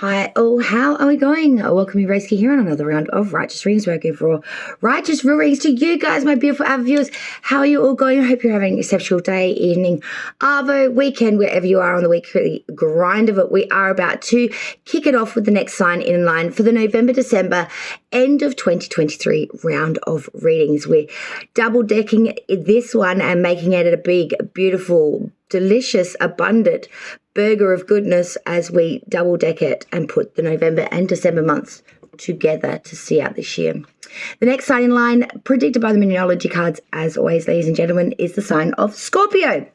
Hi, how are we going? Welcome you, Reiki, here on another round of Righteous Readings, where I give raw righteous readings to you guys, my beautiful avid viewers. How are you all going? I hope you're having an exceptional day, evening, arvo, weekend, wherever you are on the weekly grind of it. We are about to kick it off with the next sign in line for the November, December, end of 2023 round of readings. We're double decking this one and making it a big, beautiful, delicious, abundant burger of goodness as we double deck it and put the November and December months together to see out this year. The next sign in line, predicted by the numerology cards, as always, ladies and gentlemen, is the sign of Scorpio.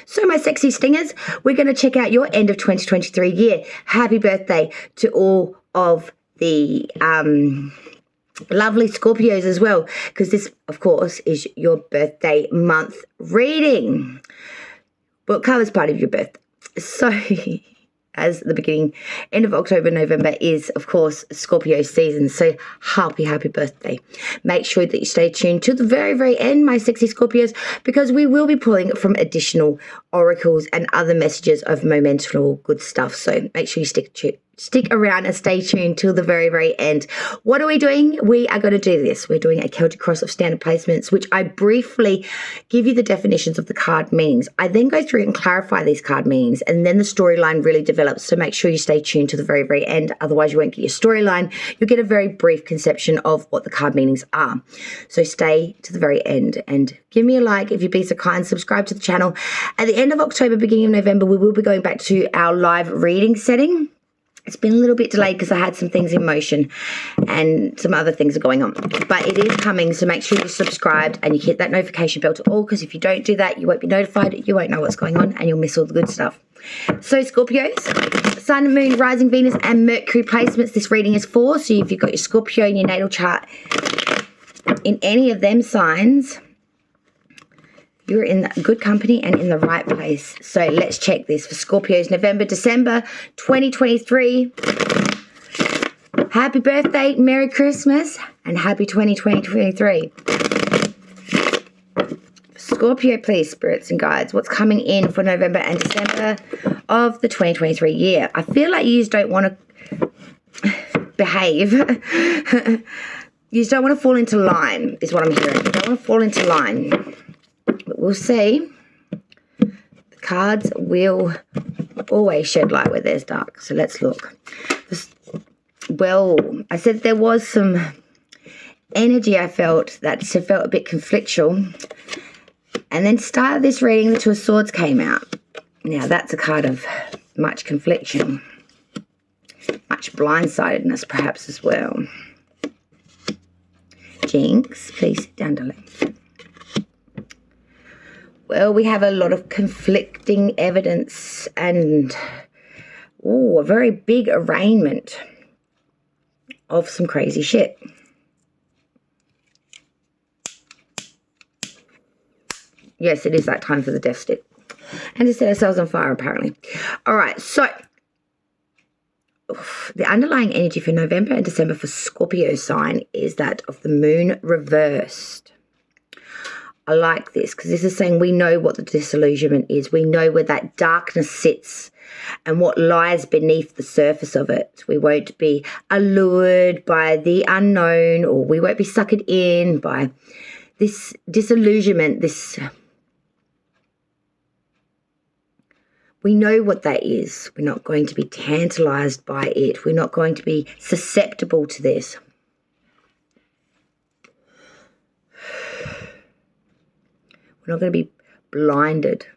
So my sexy stingers, we're going to check out your end of 2023 year. Happy birthday to all of the lovely Scorpios as well, because this, of course, is your birthday month reading. What covers part of your birthday? So, as the beginning, end of October, November is, of course, Scorpio season. So, happy birthday. Make sure that you stay tuned to the very, very end, my sexy Scorpios, because we will be pulling from additional oracles and other messages of momentum, good stuff. So, make sure you stick around and stay tuned till the very, very end. What are we doing? We are going to do this. We're doing a Celtic cross of standard placements, which I briefly give you the definitions of the card meanings. I then go through and clarify these card meanings, and then the storyline really develops. So make sure you stay tuned to the very, very end. Otherwise, you won't get your storyline. You'll get a very brief conception of what the card meanings are. So stay to the very end and give me a like if you'd be so kind. Subscribe to the channel. At the end of October, beginning of November, we will be going back to our live reading setting. It's been a little bit delayed because I had some things in motion and some other things are going on. But it is coming, so make sure you're subscribed and you hit that notification bell to all, because if you don't do that, you won't be notified, you won't know what's going on, and you'll miss all the good stuff. So Scorpios, Sun, Moon, Rising, Venus, and Mercury placements this reading is for. So if you've got your Scorpio in your natal chart in any of them signs, you're in good company and in the right place. So let's check this for Scorpios, November, December 2023. Happy birthday, Merry Christmas, and happy 2023. Scorpio, please, spirits and guides, what's coming in for November and December of the 2023 year? I feel like you just don't want to behave. You just don't want to fall into line, is what I'm hearing. You don't want to fall into line. But we'll see. The cards will always shed light where there's dark. So let's look. Well, I said there was some energy I felt that felt a bit conflictual. And then started this reading, the Two of Swords came out. Now that's a card of much confliction. Much blindsidedness perhaps as well. Jinx, please sit down, darling. Well, we have a lot of conflicting evidence and a very big arraignment of some crazy shit. Yes, it is that time for the death stick. And to set ourselves on fire, apparently. All right, so the underlying energy for November and December for Scorpio sign is that of the moon reversed. I like this because this is saying we know what the disillusionment is. We know where that darkness sits and what lies beneath the surface of it. We won't be allured by the unknown, or we won't be suckered in by this disillusionment, we know what that is. We're not going to be tantalized by it. We're not going to be susceptible to this. We're not going to be blinded.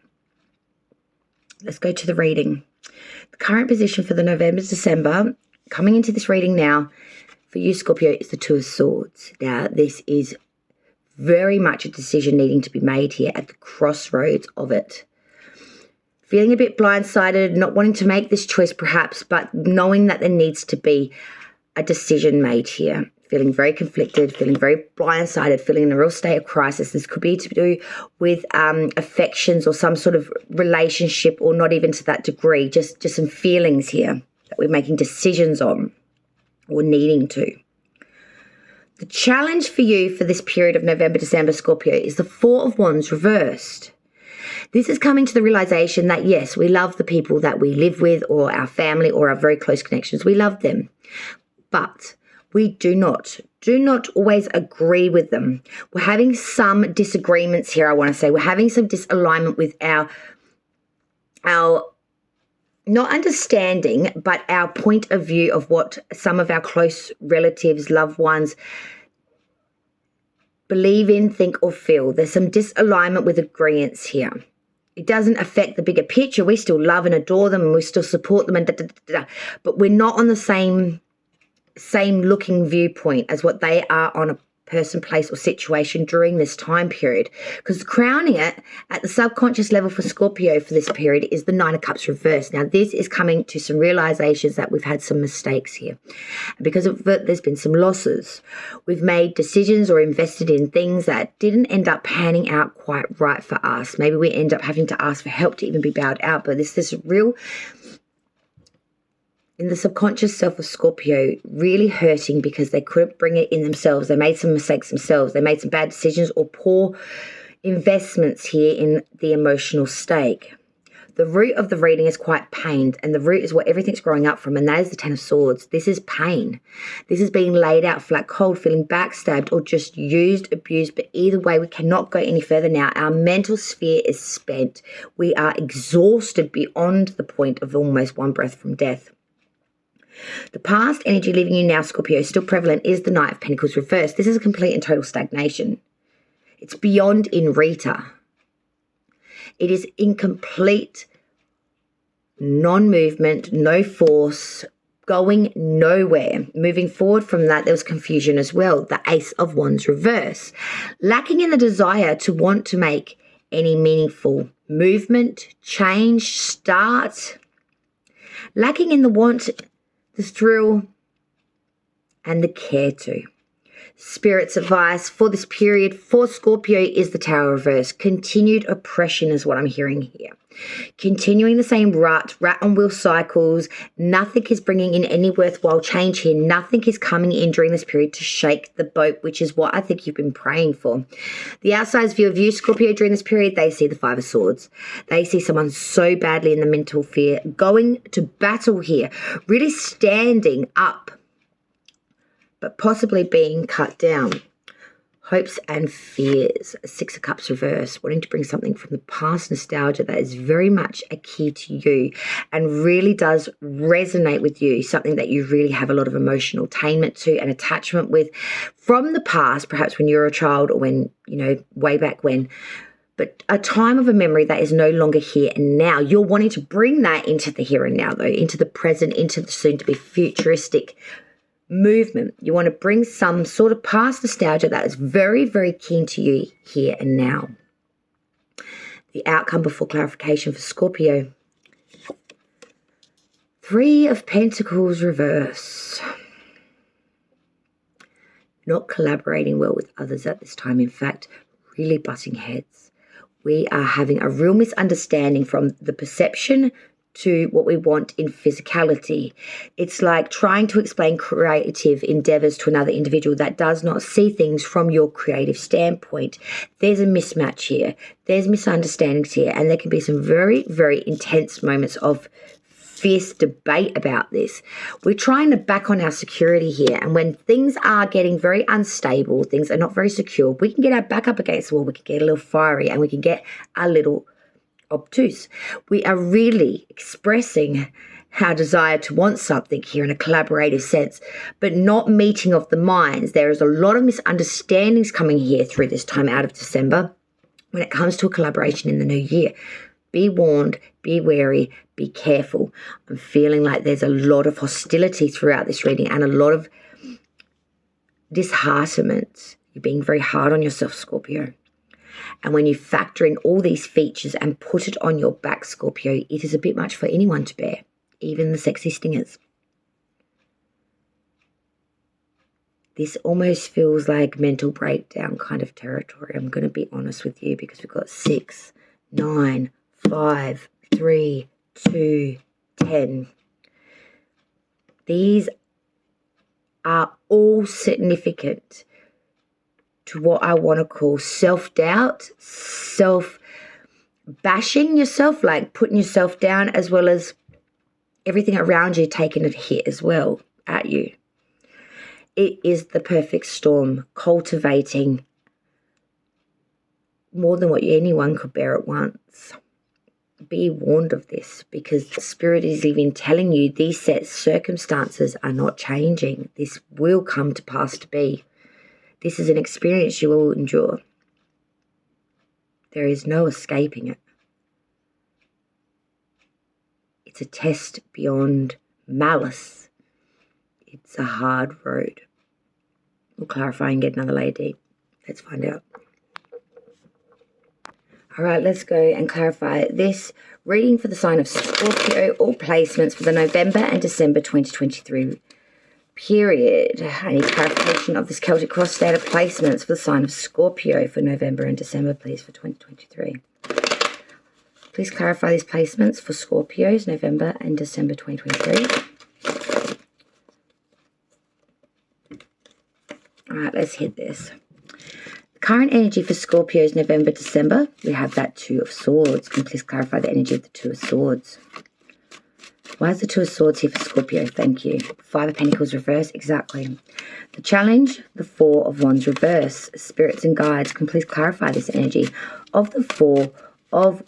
Let's go to the reading. The current position for the November, December, coming into this reading now, for you, Scorpio, is the Two of Swords. Now, this is very much a decision needing to be made here at the crossroads of it. Feeling a bit blindsided, not wanting to make this choice perhaps, but knowing that there needs to be a decision made here. Feeling very conflicted, feeling very blindsided, feeling in a real state of crisis. This could be to do with affections or some sort of relationship, or not even to that degree, just some feelings here that we're making decisions on or needing to. The challenge for you for this period of November, December, Scorpio, is the Four of Wands reversed. This is coming to the realization that, yes, we love the people that we live with or our family or our very close connections. We love them, but we do not always agree with them. We're having some disagreements here, I want to say. We're having some disalignment with our not understanding, but our point of view of what some of our close relatives, loved ones believe in, think, or feel. There's some disalignment with agreements here. It doesn't affect the bigger picture. We still love and adore them and we still support them, but we're not on the same looking viewpoint as what they are on a person, place, or situation during this time period. Because crowning it at the subconscious level for Scorpio for this period is the Nine of Cups reversed. Now, this is coming to some realizations that we've had some mistakes here. And because of it, there's been some losses. We've made decisions or invested in things that didn't end up panning out quite right for us. Maybe we end up having to ask for help to even be bailed out. But this real, in the subconscious self of Scorpio, really hurting because they couldn't bring it in themselves. They made some mistakes themselves. They made some bad decisions or poor investments here in the emotional stake. The root of the reading is quite pained, and the root is what everything's growing up from, and that is the Ten of Swords. This is pain. This is being laid out flat cold, feeling backstabbed or just used, abused, but either way, we cannot go any further now. Our mental sphere is spent. We are exhausted beyond the point of almost one breath from death. The past energy leaving you now, Scorpio, still prevalent, is the Knight of Pentacles reversed. This is a complete and total stagnation. It's beyond in Rita. It is incomplete non-movement, no force, going nowhere. Moving forward from that, there was confusion as well. The Ace of Wands reverse. Lacking in the desire to want to make any meaningful movement, change, start. Lacking in the want, the thrill, and the care to. Spirit's advice for this period for Scorpio is the Tower reverse. Continued oppression is what I'm hearing here. Continuing the same rat on wheel cycles. Nothing is bringing in any worthwhile change here. Nothing is coming in during this period to shake the boat, which is what I think you've been praying for. The outside's view of you, Scorpio, during this period, they see the Five of Swords. They see someone so badly in the mental fear, going to battle here, really standing up, but possibly being cut down. Hopes and fears. Six of Cups reverse. Wanting to bring something from the past, nostalgia that is very much a key to you and really does resonate with you. Something that you really have a lot of emotional attainment to and attachment with from the past, perhaps when you were a child or when, way back when. But a time of a memory that is no longer here and now. You're wanting to bring that into the here and now, though, into the present, into the soon-to-be futuristic movement. You want to bring some sort of past nostalgia that is very, very keen to you here and now. The outcome before clarification for Scorpio. Three of Pentacles reverse. Not collaborating well with others at this time. In fact, really butting heads. We are having a real misunderstanding from the perception to what we want in physicality. It's like trying to explain creative endeavors to another individual that does not see things from your creative standpoint. There's a mismatch here. There's misunderstandings here, and there can be some very, very intense moments of fierce debate about this. We're trying to back on our security here, and when things are getting very unstable, things are not very secure, we can get our back up against the wall, we can get a little fiery, and we can get a little obtuse. We are really expressing our desire to want something here in a collaborative sense, but not meeting of the minds. There is a lot of misunderstandings coming here through this time out of December when it comes to a collaboration in the new year. Be warned, be wary, be careful. I'm feeling like there's a lot of hostility throughout this reading and a lot of disheartenment. You're being very hard on yourself, Scorpio. And when you factor in all these features and put it on your back, Scorpio, it is a bit much for anyone to bear, even the sexy stingers. This almost feels like mental breakdown kind of territory. I'm going to be honest with you because we've got 6, 9, 5, 3, 2, 10. These are all significant to what I want to call self-doubt, bashing yourself, like putting yourself down, as well as everything around you taking a hit as well at you. It is the perfect storm, cultivating more than what anyone could bear at once. Be warned of this, because the Spirit is even telling you these set circumstances are not changing. This will come to pass to be. This is an experience you will endure. There is no escaping it. It's a test beyond malice. It's a hard road. We'll clarify and get another layer deep. Let's find out. All right, let's go and clarify this reading for the sign of Scorpio, all placements for the November and December 2023 period. I need clarification of this Celtic Cross standard placements for the sign of Scorpio for November and December, please, for 2023. Please clarify these placements for Scorpios, November and December 2023. All right, let's hit this. Current energy for Scorpios, November, December. We have that Two of Swords. Can you please clarify the energy of the Two of Swords? Why is the Two of Swords here for Scorpio? Thank you. Five of Pentacles reverse. Exactly. The challenge, the Four of Wands reverse. Spirits and guides. Can you please clarify this energy of the Four of,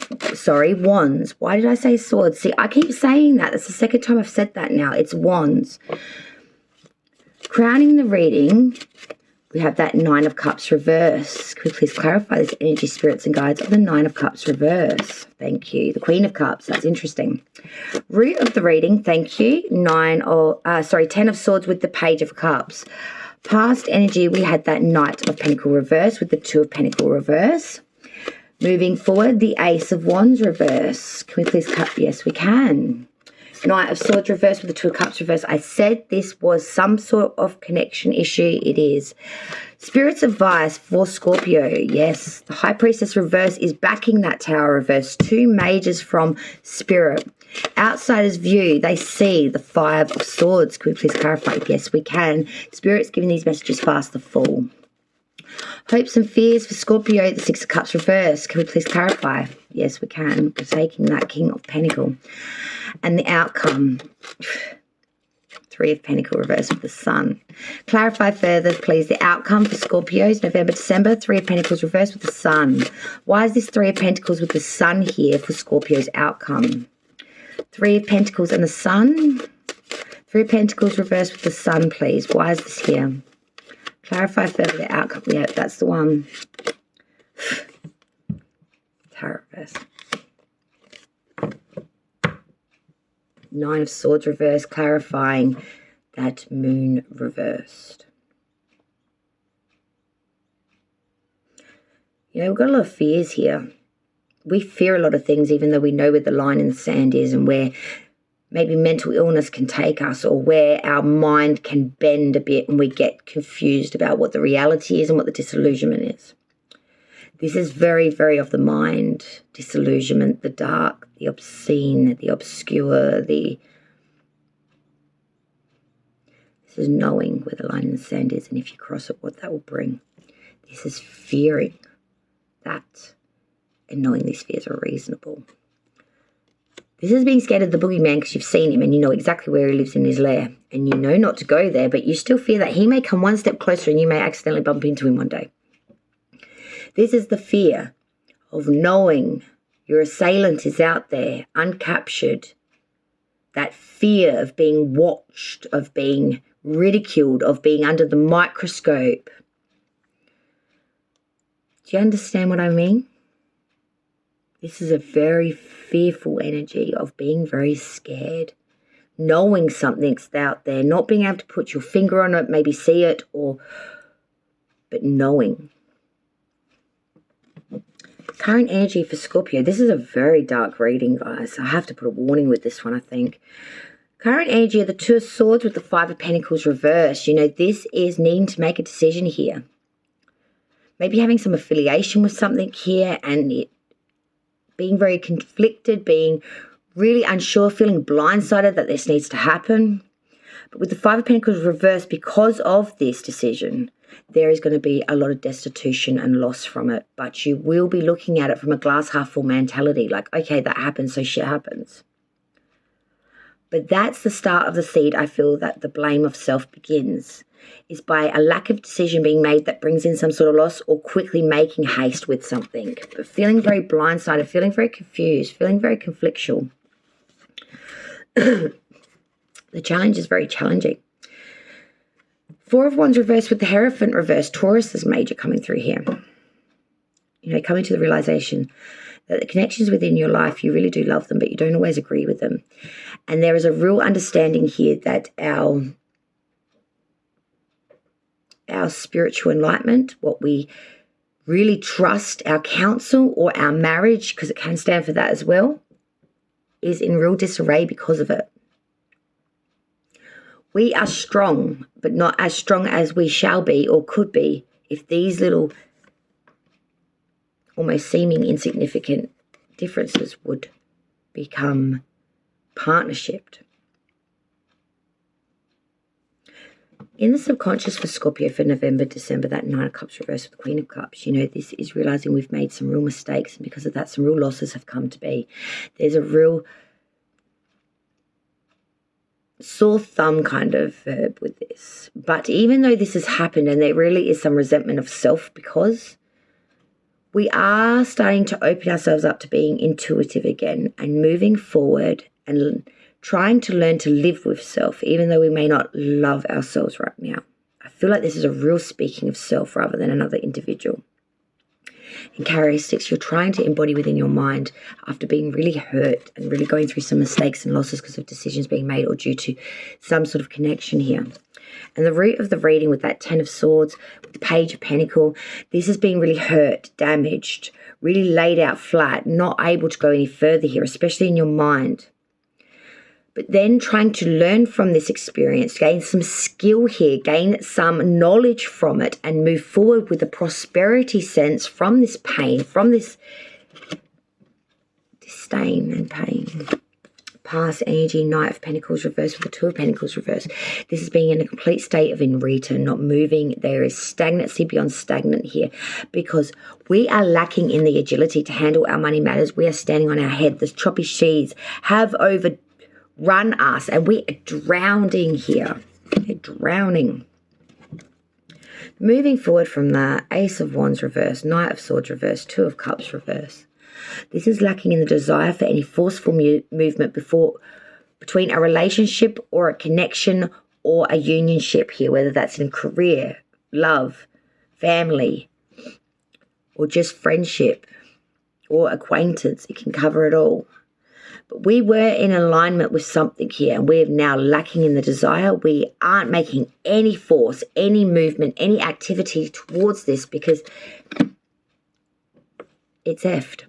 Wands. Why did I say Swords? See, I keep saying that. That's the second time I've said that now. It's Wands. Crowning the reading, we have that Nine of Cups reverse. Could we please clarify this energy, spirits and guides of the Nine of Cups reverse? Thank you. The Queen of Cups. That's interesting. Root of the reading. Thank you. 10 of Swords with the Page of Cups. Past energy, we had that Knight of Pentacle reverse with the Two of Pentacle reverse. Moving forward, the Ace of Wands reverse. Can we please cut? Yes, we can. Knight of Swords reverse with the Two of Cups reverse. I said this was some sort of connection issue. It is. Spirit's advice for Scorpio. Yes. The High Priestess reverse is backing that Tower reverse. Two majors from Spirit. Outsiders view, they see the Five of Swords. Can we please clarify? Yes, we can. Spirit's giving these messages fast the full. Hopes and fears for Scorpio, the Six of Cups reverse. Can we please clarify? Yes, we can. We're taking that King of Pentacle. And the outcome, Three of Pentacle reverse with the Sun. Clarify further, please, the outcome for Scorpios, November, December, Three of Pentacles reverse with the Sun. Why is this Three of Pentacles with the Sun here for Scorpio's outcome? Three of Pentacles and the Sun. Three of Pentacles reverse with the Sun, please. Why is this here? Clarify further the outcome. Yeah, that's the one. Tarot reverse. Nine of Swords reverse, clarifying that Moon reversed. You know, we've got a lot of fears here. We fear a lot of things, even though we know where the line in the sand is and where maybe mental illness can take us, or where our mind can bend a bit and we get confused about what the reality is and what the disillusionment is. This is very, very of the mind. Disillusionment, the dark, the obscene, the obscure, This is knowing where the line in the sand is, and if you cross it, what that will bring. This is fearing that and knowing these fears are reasonable. This is being scared of the boogeyman because you've seen him and you know exactly where he lives in his lair, and you know not to go there, but you still fear that he may come one step closer and you may accidentally bump into him one day. This is the fear of knowing your assailant is out there, uncaptured. That fear of being watched, of being ridiculed, of being under the microscope. Do you understand what I mean? This is a very fearful energy of being very scared. Knowing something's out there, not being able to put your finger on it, maybe see it, but knowing. Current energy for Scorpio. This is a very dark reading, guys. I have to put a warning with this one, I think. Current energy of the Two of Swords with the Five of Pentacles reverse. You know, this is needing to make a decision here. Maybe having some affiliation with something here and it being very conflicted, being really unsure, feeling blindsided that this needs to happen. But with the Five of Pentacles reversed, because of this decision, there is going to be a lot of destitution and loss from it. But you will be looking at it from a glass half full mentality, like, okay, that happens, so shit happens. But that's the start of the seed. I feel that the blame of self begins, is by a lack of decision being made that brings in some sort of loss, or quickly making haste with something, but feeling very blindsided, feeling very confused, feeling very conflictual. The challenge is very challenging. Four of Wands reversed with the Hierophant reversed. Taurus is major coming through here. You know, coming to the realization that the connections within your life, you really do love them, but you don't always agree with them. And there is a real understanding here that our spiritual enlightenment, what we really trust, our counsel or our marriage, because it can stand for that as well, is in real disarray because of it. We are strong, but not as strong as we shall be or could be if these little almost seeming insignificant differences would become partnershiped. In the subconscious for Scorpio for November, December, that Nine of Cups reversed with the Queen of Cups, you know, this is realizing we've made some real mistakes, and because of that, some real losses have come to be. There's a real sore thumb kind of verb with this. But even though this has happened, and there really is some resentment of self, because we are starting to open ourselves up to being intuitive again and moving forward and trying to learn to live with self, even though we may not love ourselves right now. I feel like this is a real speaking of self rather than another individual. And characteristics you're trying to embody within your mind after being really hurt and really going through some mistakes and losses because of decisions being made or due to some sort of connection here. And the root of the reading with that Ten of Swords, with the Page of Pentacle, this is being really hurt, damaged, really laid out flat, not able to go any further here, especially in your mind. But then trying to learn from this experience, gain some skill here, gain some knowledge from it, and move forward with a prosperity sense from this pain, from this disdain and pain. Past energy, Knight of Pentacles reversed with the Two of Pentacles reversed. This is being in a complete state of in return, not moving. There is stagnancy beyond stagnant here because we are lacking in the agility to handle our money matters. We are standing on our head. The choppy seas have overrun us and we are drowning here. We're drowning. Moving forward from that, Ace of Wands reversed, Knight of Swords reversed, Two of Cups reversed. This is lacking in the desire for any forceful movement between a relationship or a connection or a unionship here, whether that's in career, love, family, or just friendship or acquaintance. It can cover it all. But we were in alignment with something here, and we're now lacking in the desire. We aren't making any force, any movement, any activity towards this because it's effed.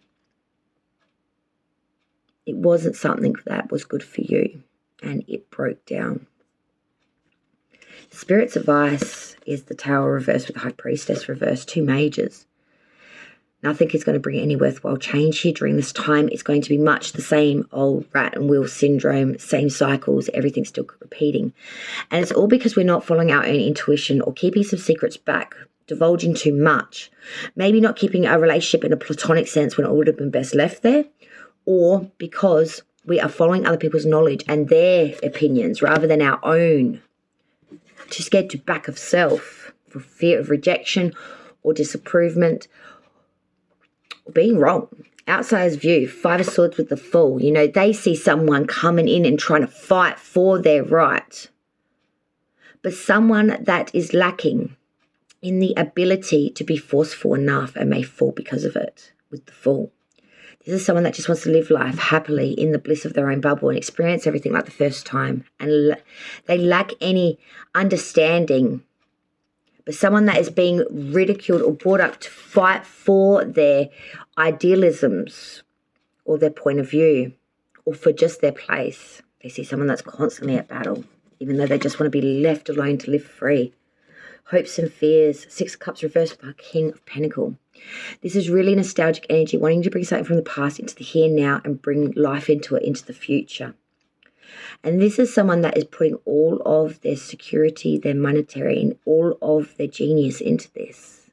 It wasn't something that was good for you, and it broke down. Spirit's advice is the Tower reversed with the High Priestess reversed, two majors. Nothing is going to bring any worthwhile change here during this time. It's going to be much the same old rat and wheel syndrome, same cycles, everything's still repeating. And it's all because we're not following our own intuition or keeping some secrets back, divulging too much. Maybe not keeping a relationship in a platonic sense when it would have been best left there, or because we are following other people's knowledge and their opinions rather than our own. Too scared to back of self for fear of rejection or disapproval or being wrong. Outsider's view, Five of Swords with the Fool. You know, they see someone coming in and trying to fight for their right. But someone that is lacking in the ability to be forceful enough and may fall because of it with the Fool. This is someone that just wants to live life happily in the bliss of their own bubble and experience everything like the first time. And they lack any understanding. But someone that is being ridiculed or brought up to fight for their idealisms or their point of view or for just their place. They see someone that's constantly at battle, even though they just want to be left alone to live free. Hopes and fears, Six of Cups reversed by King of Pentacles. This is really nostalgic energy, wanting to bring something from the past into the here now and bring life into it, into the future. And this is someone that is putting all of their security, their monetary, and all of their genius into this.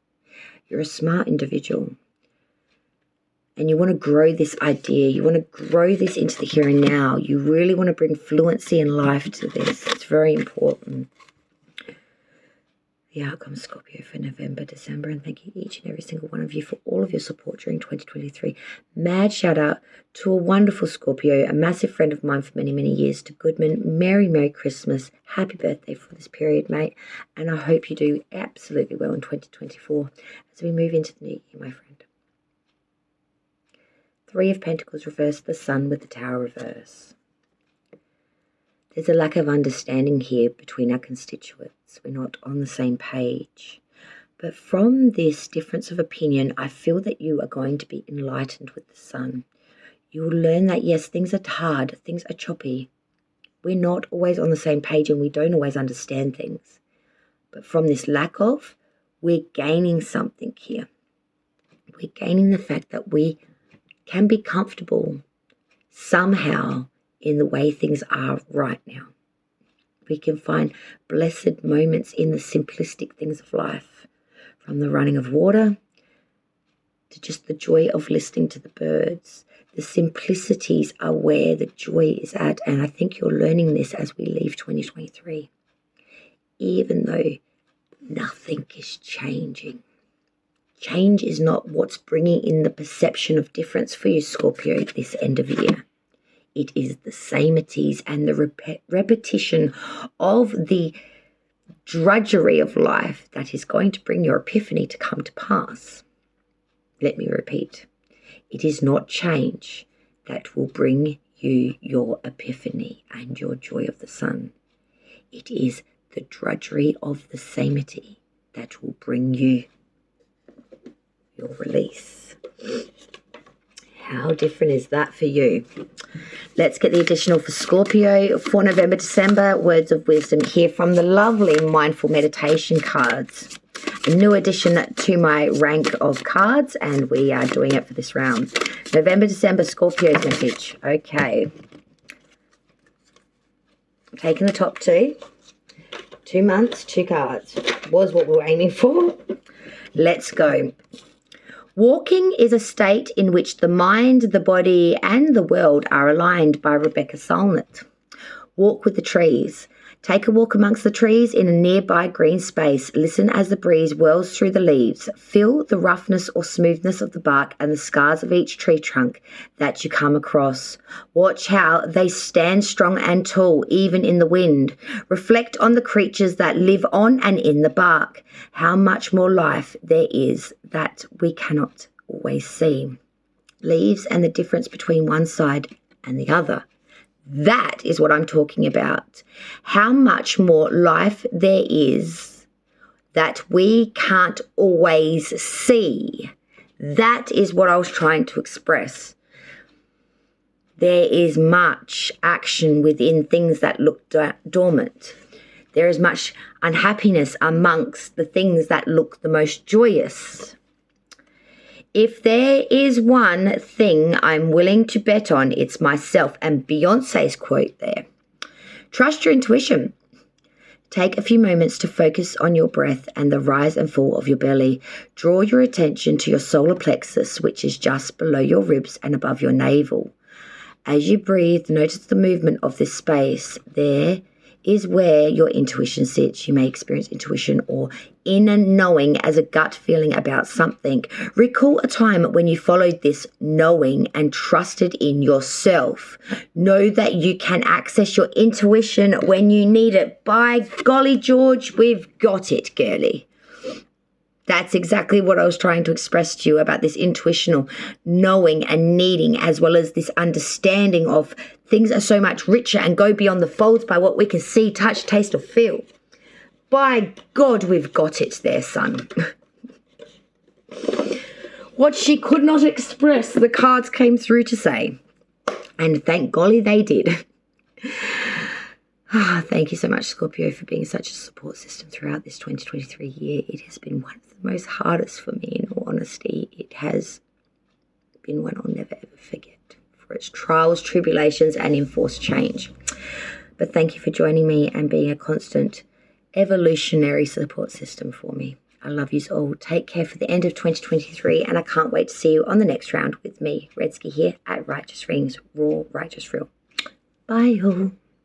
You're a smart individual. And you want to grow this idea. You want to grow this into the here and now. You really want to bring fluency and life to this. It's very important. The outcome, Scorpio, for November, December, and thank you each and every single one of you for all of your support during 2023. Mad shout out to a wonderful Scorpio, a massive friend of mine for many, many years, to Goodman. Merry Christmas. Happy birthday for this period, mate. And I hope you do absolutely well in 2024 as we move into the new year, my friend. Three of Pentacles reverse, the Sun with the Tower reverse. There's a lack of understanding here between our constituents. We're not on the same page. But from this difference of opinion, I feel that you are going to be enlightened with the Sun. You will learn that, yes, things are hard, things are choppy. We're not always on the same page and we don't always understand things. But from this lack of, we're gaining something here. We're gaining the fact that we can be comfortable somehow in the way things are right now. We can find blessed moments in the simplistic things of life, from the running of water to just the joy of listening to the birds. The simplicities are where the joy is at, and I think you're learning this as we leave 2023, even though nothing is changing. Change is not what's bringing in the perception of difference for you, Scorpio, this end of year. It is the sameties and the repetition of the drudgery of life that is going to bring your epiphany to come to pass. Let me repeat. It is not change that will bring you your epiphany and your joy of the sun. It is the drudgery of the samety that will bring you your release. How different is that for you? Let's get the additional for Scorpio for November, December. Words of wisdom here from the lovely Mindful Meditation cards. A new addition to my rank of cards, and we are doing it for this round. November, December, Scorpio's message. Okay. I'm taking the top two. 2 months, 2 cards. Was what we were aiming for. Let's go. Walking is a state in which the mind, the body, and the world are aligned, by Rebecca Solnit. Walk with the trees. Take a walk amongst the trees in a nearby green space. Listen as the breeze whirls through the leaves. Feel the roughness or smoothness of the bark and the scars of each tree trunk that you come across. Watch how they stand strong and tall, even in the wind. Reflect on the creatures that live on and in the bark. How much more life there is that we cannot always see. Leaves and the difference between one side and the other. That is what I'm talking about. How much more life there is that we can't always see. That is what I was trying to express. There is much action within things that look dormant. There is much unhappiness amongst the things that look the most joyous. If there is one thing I'm willing to bet on, it's myself. And Beyonce's quote there. Trust your intuition. Take a few moments to focus on your breath and the rise and fall of your belly. Draw your attention to your solar plexus, which is just below your ribs and above your navel. As you breathe, notice the movement of this space. There is where your intuition sits. You may experience intuition or inner knowing as a gut feeling about something. Recall a time when you followed this knowing and trusted in yourself. Know that you can access your intuition when you need it. By golly, George, we've got it, girly. That's exactly what I was trying to express to you about this intuitional knowing and needing, as well as this understanding of things are so much richer and go beyond the folds by what we can see, touch, taste, or feel. By God, we've got it there, son. What she could not express, the cards came through to say. And thank golly they did. Thank you so much, Scorpio, for being such a support system throughout this 2023 year. It has been one of the most hardest for me, in all honesty. It has been one I'll never, ever forget for its trials, tribulations, and enforced change. But thank you for joining me and being a constant evolutionary support system for me. I love you all. Take care for the end of 2023, and I can't wait to see you on the next round with me, Redski, here at Righteous Readings, Raw Righteous Real. Bye, all.